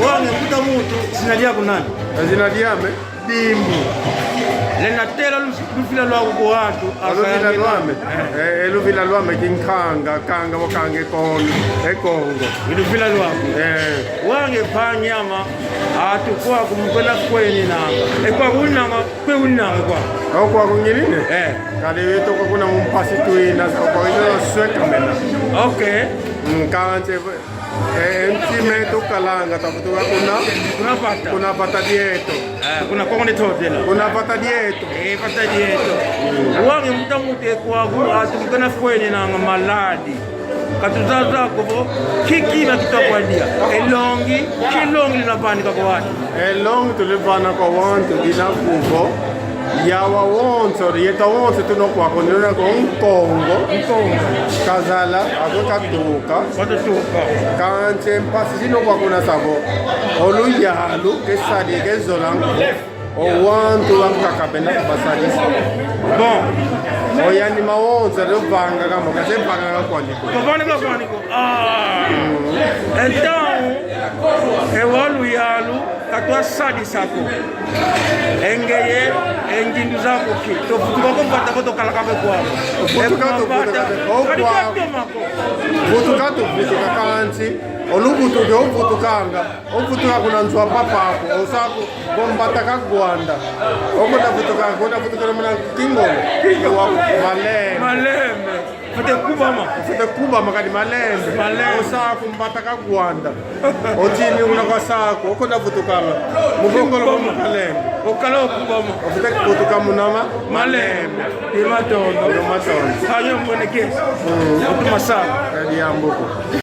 Wange mkuta mutu sinadia kunani? Zinadiame dimbu. Lena tela lufila lwa kuko watu. Lufila lwame. Lufila lwame kinkanga kanga wakange Kongo. Lufila lwako. Wange panyama atukwa kumkwela kweni nanga. Kwa unanga kwe unanga kwa. Kwa kunyiline? Kali wetu kwa kuna mpasi tuina kwa wino sweka mena. Okay. Mkanje mtime tukalanga tafutuka kuna pata dieto. Kuna kongo netotela. Kuna pata dieto. Pata dieto. Wange mtamute kwa atumkwela kweni nanga maladi. Katuzaza kubo kiki na kitokwadia elongi kilongi linapandika kwa watu elongi tulipana kwa watu bila kubo yawa wonso yeta wonso tunokwa konona ko Kongo kazala azokaduka watutuka kanje mpasi zino kwa kuna sabo oluyalu kesadi kezolango o wantu wamkakapena basadi bon oyani mawonza lobanga kama kasempanga kwaliko kwabaniko então ewalu yalu katwa sadi sako engeye engindu zako ki to futuka ko pata ko to kala kabe kwa futuka kanti olubutuke obutukanga obutuka kuna nzwa papako osako bombata kagwanda okoda futuka mna kingo wa maleme fute kubama kadi malembe osako mbata kagwanda otini una kwa sako okoda futukanga mukongolo kwa malembe okala okubama ofute futuka munama malembe imatondo hayo mboneke otuma sako kadi yambuko.